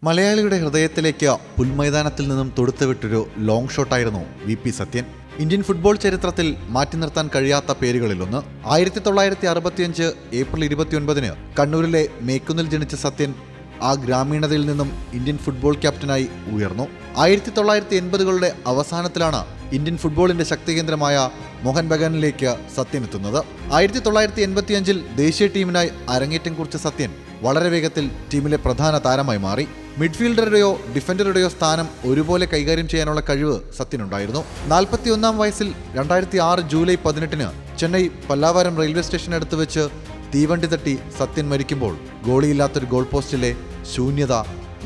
മലയാളിയുടെ ഹൃദയത്തിലേക്ക് പുൽമൈതാനത്തിൽ നിന്നും തൊടുത്തുവിട്ടൊരു ലോങ് ഷോട്ടായിരുന്നു വി.പി. സത്യൻ. ഇന്ത്യൻ ഫുട്ബോൾ ചരിത്രത്തിൽ മാറ്റി നിർത്താൻ കഴിയാത്ത പേരുകളിലൊന്ന്. 1965 ഏപ്രിൽ 29 കണ്ണൂരിലെ മേക്കുന്നിൽ ജനിച്ച സത്യൻ ആ ഗ്രാമീണതയിൽ നിന്നും ഇന്ത്യൻ ഫുട്ബോൾ ക്യാപ്റ്റനായി ഉയർന്നു. 1980കളുടെ അവസാനത്തിലാണ് ഇന്ത്യൻ ഫുട്ബോളിന്റെ ശക്തികേന്ദ്രമായ മോഹൻ ബഗാനിലേക്ക് സത്യൻ എത്തുന്നത്. 1985 ദേശീയ ടീമിനായി അരങ്ങേറ്റം കുറിച്ച സത്യൻ വളരെ വേഗത്തിൽ ടീമിലെ പ്രധാന താരമായി മാറി. മിഡ്ഫീൽഡറുടെയോ ഡിഫൻഡറുടെയോ സ്ഥാനം ഒരുപോലെ കൈകാര്യം ചെയ്യാനുള്ള കഴിവ് സത്യനുണ്ടായിരുന്നു. 41 വയസ്സിൽ 2006 ജൂലൈ 18 ചെന്നൈ പല്ലാവരം റെയിൽവേ സ്റ്റേഷനടുത്ത് വെച്ച് തീവണ്ടി തട്ടി സത്യൻ മരിക്കുമ്പോൾ ഗോളിയില്ലാത്തൊരു ഗോൾ പോസ്റ്റിലെ ശൂന്യത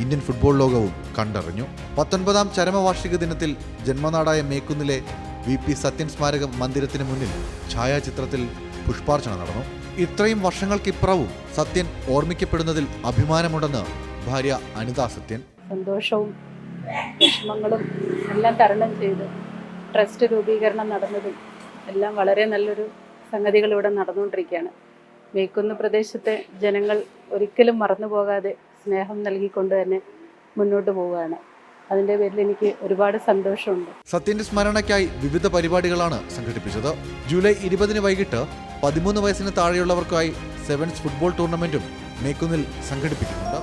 ഇന്ത്യൻ ഫുട്ബോൾ ലോകവും കണ്ടറിഞ്ഞു. 19ാം ചരമവാർഷിക ദിനത്തിൽ ജന്മനാടായ മേക്കുന്നിലെ വി.പി. സത്യൻ സ്മാരക മന്ദിരത്തിന് മുന്നിൽ ഛായാചിത്രത്തിൽ പുഷ്പാർച്ചന നടന്നു. ഇത്രയും വർഷങ്ങൾക്കിപ്പുറവും സത്യൻ ഓർമ്മിക്കപ്പെടുന്നതിൽ അഭിമാനമുണ്ടെന്ന് ഭാര്യ അനിത സത്യൻ. സന്തോഷവും വിഷമങ്ങളും എല്ലാം തരണം ചെയ്ത് ട്രസ്റ്റ് രൂപീകരണം നടന്നതും എല്ലാം വളരെ നല്ലൊരു സംഗതികൾ ഇവിടെ നടന്നുകൊണ്ടിരിക്കുകയാണ്. മേക്കുന്ന് പ്രദേശത്തെ ജനങ്ങൾ ഒരിക്കലും മറന്നു പോകാതെ സ്നേഹം നൽകിക്കൊണ്ട് തന്നെ മുന്നോട്ട് പോവുകയാണ്. അതിൻ്റെ പേരിൽ എനിക്ക് ഒരുപാട് സന്തോഷമുണ്ട്. സത്യന്റെ സ്മരണയ്ക്കായി വിവിധ പരിപാടികളാണ് സംഘടിപ്പിച്ചത്. ജൂലൈ 20 വൈകിട്ട് 13 വയസ്സിന് താഴെയുള്ളവർക്കായി സെവൻസ് ഫുട്ബോൾ ടൂർണമെന്റും മേക്കുന്നിൽ സംഘടിപ്പിക്കുന്നുണ്ട്.